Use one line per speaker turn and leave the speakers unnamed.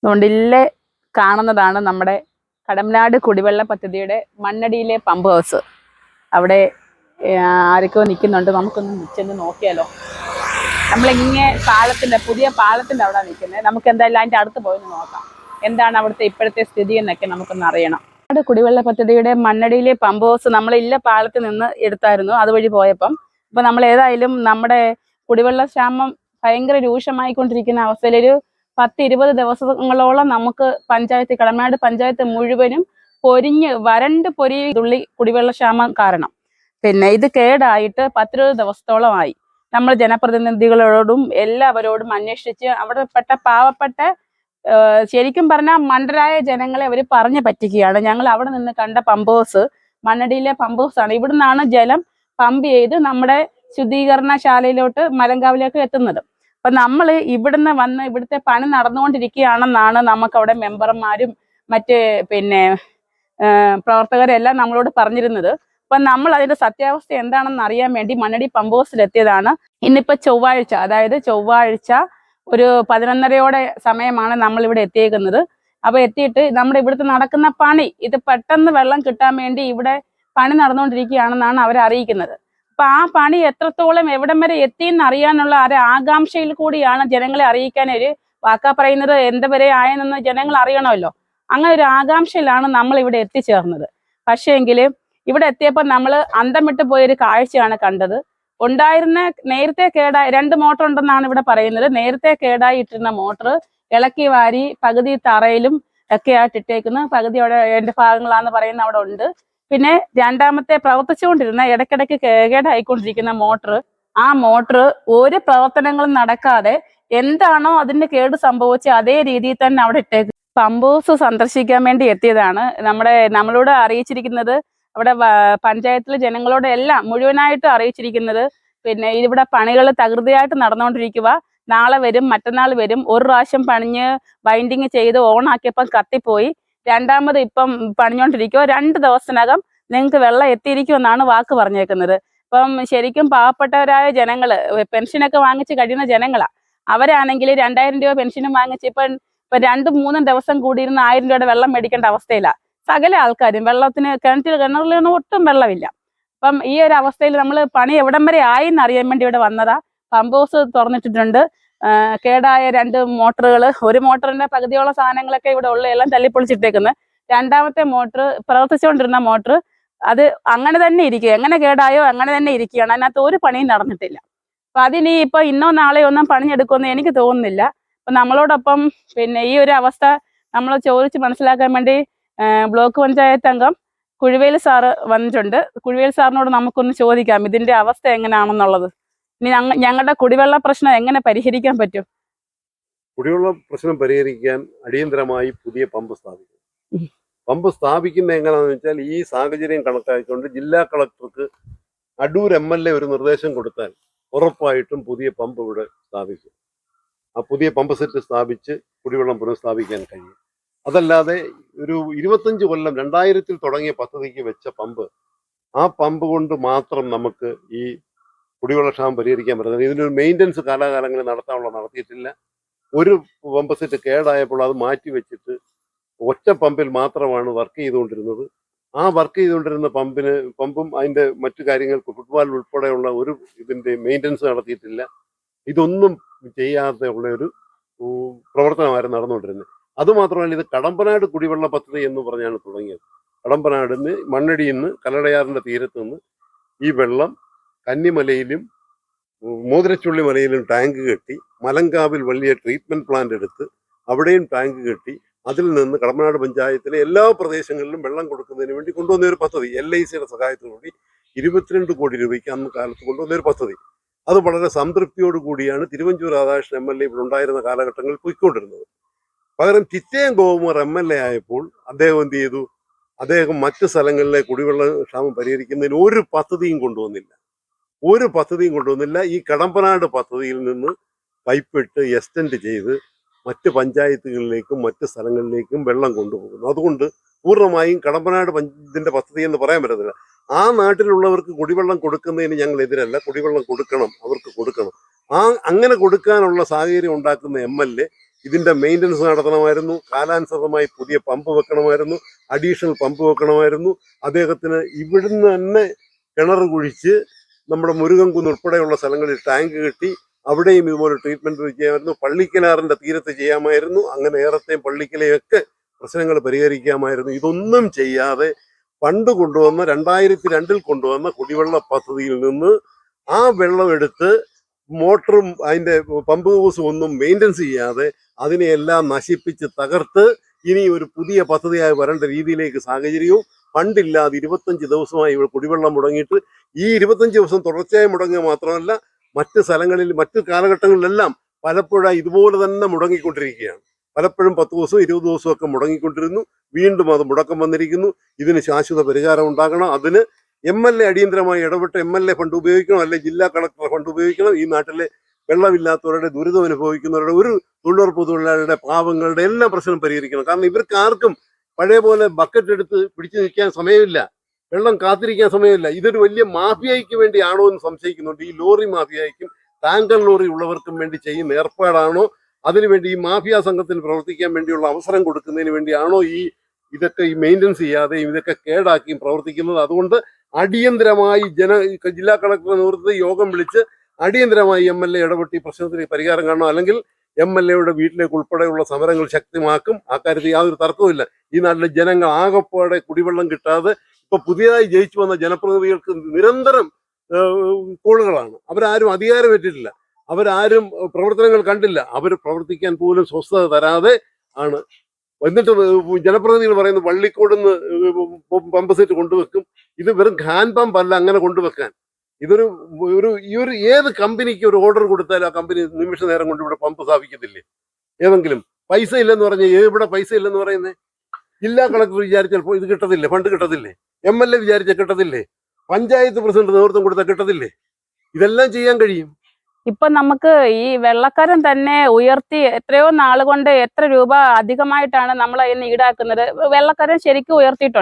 അതുകൊണ്ടില്ലേ കാണുന്നതാണ് നമ്മുടെ കടമ്പനാട് കുടിവെള്ള പദ്ധതിയുടെ മണ്ണടിയിലെ പമ്പ് ഹൗസ്. അവിടെ ആരൊക്കെയോ നിൽക്കുന്നുണ്ട്. നമുക്കൊന്ന് ചെന്ന് നോക്കിയാലോ. നമ്മളിങ്ങനെ പുതിയ പാലത്തിൻ്റെ അവിടെ നിൽക്കുന്നത്. നമുക്ക് എന്തായാലും അതിൻ്റെ അടുത്ത് പോയി നോക്കാം. എന്താണ് അവിടുത്തെ ഇപ്പോഴത്തെ സ്ഥിതി എന്നൊക്കെ നമുക്കൊന്ന് അറിയണം. കുടിവെള്ള പദ്ധതിയുടെ മണ്ണടിയിലെ പമ്പ് ഹൗസ് നമ്മളില്ല പാലത്തിൽ നിന്ന് എടുത്തായിരുന്നു അതുവഴി പോയപ്പം. അപ്പം നമ്മൾ ഏതായാലും നമ്മുടെ കുടിവെള്ള ക്ഷാമം ഭയങ്കര രൂക്ഷമായിക്കൊണ്ടിരിക്കുന്ന അവസ്ഥയിൽ 10-20 ദിവസങ്ങളോളം നമുക്ക് കടമ്പനാട് പഞ്ചായത്ത് മുഴുവനും വരണ്ട് പൊരിയുള്ളി കുടിവെള്ള ക്ഷാമം കാരണം. പിന്നെ ഇത് കേടായിട്ട് 10-20 ദിവസത്തോളമായി. നമ്മൾ ജനപ്രതിനിധികളോടും എല്ലാവരോടും അന്വേഷിച്ച് അവിടെപ്പെട്ട പാവപ്പെട്ട ശരിക്കും പറഞ്ഞാൽ മണ്ടരായ ജനങ്ങളെ അവർ പറഞ്ഞു പറ്റിക്കുകയാണ്. ഞങ്ങൾ അവിടെ നിന്ന് കണ്ട പമ്പ് ഹൗസ് മണ്ണടിയിലെ പമ്പ് ഹൗസാണ്. ഇവിടെ നിന്നാണ് ജലം പമ്പ് ചെയ്ത് നമ്മുടെ ശുദ്ധീകരണശാലയിലോട്ട് മലങ്കാവിലേക്ക് എത്തുന്നത്. അപ്പൊ നമ്മൾ ഇവിടുന്ന് വന്ന് ഇവിടുത്തെ പണി നടന്നുകൊണ്ടിരിക്കുകയാണെന്നാണ് നമുക്ക് അവിടെ മെമ്പർമാരും മറ്റ് പ്രവർത്തകരെല്ലാം നമ്മളോട് പറഞ്ഞിരുന്നത്. അപ്പൊ നമ്മൾ അതിന്റെ സത്യാവസ്ഥ എന്താണെന്ന് അറിയാൻ വേണ്ടി മണ്ണടി പമ്പ് ഹൗസിലെത്തിയതാണ്. ഇന്നിപ്പോ ചൊവ്വാഴ്ച, അതായത് ചൊവ്വാഴ്ച ഒരു 11:30 സമയമാണ് നമ്മൾ ഇവിടെ എത്തിയേക്കുന്നത്. അപ്പൊ എത്തിയിട്ട് നമ്മുടെ ഇവിടുത്തെ നടക്കുന്ന പണി ഇത് പെട്ടെന്ന് വെള്ളം കിട്ടാൻ വേണ്ടി ഇവിടെ പണി നടന്നുകൊണ്ടിരിക്കുകയാണെന്നാണ് അവരെ അറിയിക്കുന്നത്. അപ്പൊ ആ പണി എത്രത്തോളം എവിടം വരെ എത്തിയെന്ന് അറിയാനുള്ള ആകാംക്ഷയിൽ കൂടിയാണ് ജനങ്ങളെ അറിയിക്കാൻ ഒരു വാക്കാ പറയുന്നത് എന്തുവരെ ആയെന്ന് ജനങ്ങൾ അറിയണമല്ലോ. അങ്ങനെ ഒരു ആകാംക്ഷയിലാണ് നമ്മൾ ഇവിടെ എത്തിച്ചേർന്നത്. പക്ഷേങ്കിൽ ഇവിടെ എത്തിയപ്പോൾ നമ്മൾ അന്തം വിട്ട് പോയൊരു കാഴ്ചയാണ് കണ്ടത്. നേരത്തെ കേടായി 2 മോട്ടർ ഉണ്ടെന്നാണ് ഇവിടെ പറയുന്നത്. നേരത്തെ കേടായി ഇട്ടിരുന്ന മോട്ടർ ഇളക്കി വാരി പകുതി തറയിലും ഒക്കെ ആയിട്ട് ഇട്ടേക്കുന്നു. പകുതി അവിടെ എൻ്റെ ഭാഗങ്ങളാന്ന് പറയുന്ന അവിടെ ഉണ്ട്. പിന്നെ രണ്ടാമത്തെ പ്രവർത്തിച്ചുകൊണ്ടിരുന്ന ഇടയ്ക്കിടയ്ക്ക് കേടായിക്കൊണ്ടിരിക്കുന്ന ആ മോട്ടർ ഒരു പ്രവർത്തനങ്ങളും നടക്കാതെ എന്താണോ അതിന് കേട് സംഭവിച്ച് അതേ രീതിയിൽ തന്നെ അവിടെ ഇട്ടേക്ക്. പമ്പ് ഹൗസ് സന്ദർശിക്കാൻ വേണ്ടി എത്തിയതാണ്. നമ്മളോട് അറിയിച്ചിരിക്കുന്നത്, അവിടെ പഞ്ചായത്തിലെ ജനങ്ങളോട് എല്ലാം മുഴുവനായിട്ട് അറിയിച്ചിരിക്കുന്നത്, പിന്നെ ഇവിടെ പണികൾ തകൃതിയായിട്ട് നടന്നുകൊണ്ടിരിക്കുക. നാളെ വരും, മറ്റന്നാൾ വരും. ഒരു പ്രാവശ്യം പണിഞ്ഞ് ബൈൻഡിങ് ചെയ്ത് ഓണാക്കിയപ്പം കത്തിപ്പോയി. രണ്ടാമത് ഇപ്പം പണിഞ്ഞോണ്ടിരിക്കുവോ. 2 ദിവസത്തിനകം നിങ്ങൾക്ക് വെള്ളം എത്തിയിരിക്കുമെന്നാണ് വാക്ക് പറഞ്ഞേക്കുന്നത്. ഇപ്പം ശരിക്കും പാവപ്പെട്ടവരായ ജനങ്ങള് പെൻഷനൊക്കെ വാങ്ങിച്ച് കഴിയുന്ന ജനങ്ങളാ. അവരാണെങ്കിൽ 2000 രൂപ പെൻഷനും വാങ്ങിച്ച് ഇപ്പൊ 2-3 ദിവസം കൂടിയിരുന്ന് 1000 രൂപയുടെ വെള്ളം മേടിക്കേണ്ട അവസ്ഥയിലാണ് സകല ആൾക്കാരും. കിണറിലൊന്നും ഒട്ടും വെള്ളമില്ല. അപ്പം ഈ ഒരു അവസ്ഥയിൽ നമ്മൾ പണി എവിടം വരെ ആയി എന്നറിയാൻ വേണ്ടി ഇവിടെ വന്നതാ. പമ്പ് ഹൗസ് തുറന്നിട്ടിട്ടുണ്ട്. കേടായ 2 മോട്ടറുകൾ, ഒരു മോട്ടറിന്റെ പകുതിയോളം സാധനങ്ങളൊക്കെ ഇവിടെ ഉള്ള എല്ലാം തല്ലിപ്പൊളിച്ചിട്ടേക്കുന്നത്. രണ്ടാമത്തെ മോട്ടർ പ്രവർത്തിച്ചുകൊണ്ടിരുന്ന മോട്ടർ അത് അങ്ങനെ തന്നെ ഇരിക്കുക. എങ്ങനെ കേടായോ അങ്ങനെ തന്നെ ഇരിക്കുകയാണ്. അതിനകത്ത് ഒരു പണിയും നടന്നിട്ടില്ല. അപ്പൊ അതിനി ഇപ്പൊ ഇന്നോ നാളെയോ ഒന്നും പണിഞ്ഞെടുക്കുമെന്ന് എനിക്ക് തോന്നുന്നില്ല. അപ്പൊ നമ്മളോടൊപ്പം ഈ ഒരു അവസ്ഥ നമ്മൾ ചോദിച്ച് മനസ്സിലാക്കാൻ വേണ്ടി ബ്ലോക്ക് പഞ്ചായത്ത് അംഗം കുഴുവേൽ സാറ് വന്നിട്ടുണ്ട്. കുഴുവേൽ സാറിനോട് നമുക്കൊന്ന് ചോദിക്കാം ഇതിന്റെ അവസ്ഥ എങ്ങനെയാണെന്നുള്ളത്. ഇനി ഞങ്ങളുടെ കുടിവെള്ള പ്രശ്നം എങ്ങനെ പരിഹരിക്കാൻ പറ്റും?
കുടിവെള്ള പ്രശ്നം പരിഹരിക്കാൻ അടിയന്തരമായി പുതിയ പമ്പ് സ്ഥാപിക്കും. പമ്പ് സ്ഥാപിക്കുന്നത് എങ്ങനെയാണെന്ന് വെച്ചാൽ, ഈ സാഹചര്യം കണക്കാക്കിക്കൊണ്ട് ജില്ലാ കളക്ടർക്ക് അടൂർ MLA ഒരു നിർദ്ദേശം കൊടുത്താൽ ഉറപ്പായിട്ടും പുതിയ പമ്പ് ഇവിടെ സ്ഥാപിക്കും. ആ പുതിയ പമ്പ് സെറ്റ് സ്ഥാപിച്ച് കുടിവെള്ളം പുനഃസ്ഥാപിക്കാൻ കഴിയും. അതല്ലാതെ ഒരു 25 കൊല്ലം 2000-ൽ തുടങ്ങിയ പദ്ധതിക്ക് വെച്ച പമ്പ്, ആ പമ്പ് കൊണ്ട് മാത്രം നമുക്ക് ഈ കുടിവെള്ളക്ഷാമം പരിഹരിക്കാൻ പറ്റുന്നത്. ഇതിനൊരു മെയിൻ്റനൻസ് കാലാകാലങ്ങളിൽ നടത്തിയിട്ടില്ല. ഒരു പമ്പ് സെറ്റ് കേടായപ്പോൾ അത് മാറ്റി വെച്ചിട്ട് ഒറ്റ പമ്പിൽ മാത്രമാണ് വർക്ക് ചെയ്തുകൊണ്ടിരുന്നത്. ആ വർക്ക് ചെയ്തുകൊണ്ടിരുന്ന പമ്പും അതിൻ്റെ മറ്റു കാര്യങ്ങൾക്ക് ഫുട്ബോൾ ഉൾപ്പെടെയുള്ള ഒരു ഇതിൻ്റെ മെയിൻ്റനൻസ് നടത്തിയിട്ടില്ല. ഇതൊന്നും ചെയ്യാതെ ഉള്ള ഒരു പ്രവർത്തനമായിരുന്നു നടന്നുകൊണ്ടിരുന്നത്. അതുമാത്രമല്ല, ഇത് കടമ്പനാട് കുടിവെള്ള പദ്ധതി എന്ന് പറഞ്ഞാണ് തുടങ്ങിയത്. കടമ്പനാടിന്ന് മണ്ണടിയിൽ നിന്ന് കല്ലടയാറിൻ്റെ തീരത്ത് നിന്ന് ഈ വെള്ളം കന്നിമലയിലും മോതിരച്ചുള്ളി മലയിലും ടാങ്ക് കെട്ടി, മലങ്കാവിൽ വലിയ ട്രീറ്റ്മെന്റ് പ്ലാന്റ് എടുത്ത് അവിടെയും ടാങ്ക് കെട്ടി, അതിൽ നിന്ന് കടമ്പനാട് പഞ്ചായത്തിലെ എല്ലാ പ്രദേശങ്ങളിലും വെള്ളം കൊടുക്കുന്നതിന് വേണ്ടി കൊണ്ടുവന്ന ഒരു പദ്ധതി. LICയുടെ സഹായത്തോടുകൂടി 22 കോടി രൂപയ്ക്ക് അന്ന് കാലത്ത് കൊണ്ടുവന്ന ഒരു പദ്ധതി. അത് വളരെ സംതൃപ്തിയോട് കൂടിയാണ് തിരുവഞ്ചൂർ രാധാകൃഷ്ണൻ MLA ഇവിടെ ഉണ്ടായിരുന്ന കാലഘട്ടങ്ങളിൽ പോയിക്കൊണ്ടിരുന്നത്. പകരം ചിറ്റയം ഗോകുമാർ MLA ആയപ്പോൾ അദ്ദേഹം എന്ത് ചെയ്തു? അദ്ദേഹം മറ്റ് സ്ഥലങ്ങളിലെ കുടിവെള്ള ക്ഷാമം പരിഹരിക്കുന്നതിന് ഒരു പദ്ധതിയും കൊണ്ടുവന്നില്ല. ഈ കടമ്പനാട് പദ്ധതിയിൽ നിന്ന് പൈപ്പിട്ട് എക്സ്റ്റെൻഡ് ചെയ്ത് മറ്റ് പഞ്ചായത്തുകളിലേക്കും മറ്റ് സ്ഥലങ്ങളിലേക്കും വെള്ളം കൊണ്ടുപോകുന്നു. അതുകൊണ്ട് പൂർണ്ണമായും കടമ്പനാട് ഇതിന്റെ പദ്ധതി എന്ന് പറയാൻ പറ്റത്തില്ല. ആ നാട്ടിലുള്ളവർക്ക് കുടിവെള്ളം കൊടുക്കുന്നതിന് ഞങ്ങൾ എതിരല്ല. കുടിവെള്ളം കൊടുക്കണം, അവർക്ക് കൊടുക്കണം. അങ്ങനെ കൊടുക്കാനുള്ള സാഹചര്യം ഉണ്ടാക്കുന്ന MLA ഇതിന്റെ മെയിൻ്റനൻസ് നടത്തണമായിരുന്നു, കാലാനുസൃതമായി പുതിയ പമ്പ് വെക്കണമായിരുന്നു, അഡീഷണൽ പമ്പ് വെക്കണമായിരുന്നു. അദ്ദേഹത്തിന് ഇവിടുന്ന് തന്നെ കിണർ കുഴിച്ച് നമ്മുടെ മുരുകൻകുന്ന് ഉൾപ്പെടെയുള്ള സ്ഥലങ്ങളിൽ ടാങ്ക് കെട്ടി അവിടെയും ഇതുപോലെ ട്രീറ്റ്മെന്റ് ചെയ്യാമായിരുന്നു. പള്ളിക്കിണറിന്റെ തീരത്ത് ചെയ്യാമായിരുന്നു. അങ്ങനെ ഏറത്തെയും പള്ളിക്കലെയൊക്കെ പ്രശ്നങ്ങൾ പരിഹരിക്കാമായിരുന്നു. ഇതൊന്നും ചെയ്യാതെ പണ്ട് കൊണ്ടുവന്ന 2002 കൊണ്ടുവന്ന കുടിവെള്ള പദ്ധതിയിൽ നിന്ന് ആ വെള്ളം എടുത്ത് മോട്ടറും അതിന്റെ പമ്പ് ഹൗസും ഒന്നും മെയിൻ്റനൻസ് ചെയ്യാതെ അതിനെയെല്ലാം നശിപ്പിച്ച് തകർത്ത് ഇനി ഒരു പുതിയ പദ്ധതിയായി വരേണ്ട രീതിയിലേക്ക് സാഹചര്യവും ഫണ്ടില്ലാതെ 25 ദിവസമായി ഇവിടെ കുടിവെള്ളം മുടങ്ങിയിട്ട് ഈ 25 ദിവസം തുടർച്ചയായി മുടങ്ങുക മാത്രമല്ല മറ്റ് സ്ഥലങ്ങളിൽ മറ്റ് കാലഘട്ടങ്ങളിലെല്ലാം പലപ്പോഴായി ഇതുപോലെ തന്നെ മുടങ്ങിക്കൊണ്ടിരിക്കുകയാണ്. പലപ്പോഴും 10 ദിവസവും 20 ദിവസവും ഒക്കെ മുടങ്ങിക്കൊണ്ടിരുന്നു. വീണ്ടും അത് മുടക്കം വന്നിരിക്കുന്നു. ഇതിന് ശാശ്വത പരിഹാരം ഉണ്ടാകണം. അതിന് MLA അടിയന്തരമായി ഇടപെട്ട് MLA ഫണ്ട് ഉപയോഗിക്കണം, അല്ലെങ്കിൽ ജില്ലാ കളക്ടർ ഫണ്ട് ഉപയോഗിക്കണം. ഈ നാട്ടിലെ വെള്ളമില്ലാത്തവരുടെ ദുരിതം അനുഭവിക്കുന്നവരുടെ ഒരു തൊഴിലുറപ്പ് തൊഴിലാളിയുടെ പാവങ്ങളുടെ എല്ലാ പ്രശ്നം പരിഹരിക്കണം. കാരണം ഇവർക്ക് ആർക്കും പഴയ പോലെ ബക്കറ്റ് എടുത്ത് പിടിച്ചു നിൽക്കാൻ സമയമില്ല, വെള്ളം കാത്തിരിക്കാൻ സമയമില്ല. ഇതൊരു വലിയ മാഫിയയ്ക്ക് വേണ്ടിയാണോ എന്ന് സംശയിക്കുന്നുണ്ട്. ഈ ലോറി മാഫിയയ്ക്കും ടാങ്കർ ലോറി ഉള്ളവർക്കും വേണ്ടി ചെയ്യുന്ന ഏർപ്പാടാണോ, അതിനുവേണ്ടി ഈ മാഫിയ സംഘത്തിന് പ്രവർത്തിക്കാൻ വേണ്ടിയുള്ള അവസരം കൊടുക്കുന്നതിന് വേണ്ടിയാണോ ഇതൊക്കെ ഈ മെയിൻ്റനൻസ് ചെയ്യാതെയും ഇതൊക്കെ കേടാക്കിയും പ്രവർത്തിക്കുന്നത്? അതുകൊണ്ട് അടിയന്തരമായി ജില്ലാ കളക്ടറുടെ നേതൃത്വത്തിൽ യോഗം വിളിച്ച് അടിയന്തരമായി MLA ഇടപെട്ട് ഈ പ്രശ്നത്തിന് പരിഹാരം കാണണം. അല്ലെങ്കിൽ MLAയുടെ വീട്ടിലേക്ക് ഉൾപ്പെടെയുള്ള സമരങ്ങൾ ശക്തമാക്കും. അക്കാര്യത്തിൽ യാതൊരു തർക്കവുമില്ല. ഈ നാട്ടിലെ ജനങ്ങൾ ആകെപ്പാടെ കുടിവെള്ളം കിട്ടാതെ ഇപ്പൊ പുതിയതായി ജയിച്ചു വന്ന ജനപ്രതിനിധികൾക്ക് നിരന്തരം കോളുകളാണ്. അവരാരും അധികാരമേറ്റിട്ടില്ല, അവരാരും പ്രവർത്തനങ്ങൾ കണ്ടില്ല. അവർ പ്രവർത്തിക്കാൻ പോലും സ്വസ്ഥത തരാതെ ആണ്. എന്നിട്ട് ജനപ്രതിനിധികൾ പറയുന്നത് വള്ളിക്കോടുന്ന് പമ്പ് സെറ്റ് കൊണ്ടുവെക്കും. ഇത് വെറും ഹാൻഡ് പമ്പ് അല്ല അങ്ങനെ കൊണ്ടുവെക്കാൻ. ഇതൊരു ഏത് കമ്പനിക്ക് ഒരു ഓർഡർ കൊടുത്താലും ആ കമ്പനി നിമിഷ നേരം കൊണ്ട് ഇവിടെ പമ്പ് സ്ഥാപിക്കത്തില്ലേ? ഏതെങ്കിലും പൈസ ഇല്ലെന്ന് പറഞ്ഞാൽ ഇവിടെ പൈസ ഇല്ലെന്ന് പറയുന്നത്? ജില്ലാ കളക്ടർ വിചാരിച്ചപ്പോൾ ഇത് കിട്ടത്തില്ലേ? ഫണ്ട് കിട്ടത്തില്ലേ? MLA വിചാരിച്ച കിട്ടത്തില്ലേ? പഞ്ചായത്ത് പ്രസിഡന്റ് നേതൃത്വം കൊടുത്താൽ കിട്ടത്തില്ലേ? ഇതെല്ലാം ചെയ്യാൻ കഴിയും.
ഇപ്പൊ നമുക്ക് ഈ വെള്ളക്കരം തന്നെ ഉയർത്തി എത്രയോ നാളുകൊണ്ട് എത്ര രൂപ അധികമായിട്ടാണ് നമ്മൾ ഇന്ന് ഈടാക്കുന്നത്. വെള്ളക്കരം ശരിക്കും ഉയർത്തിയിട്ടുണ്ട്.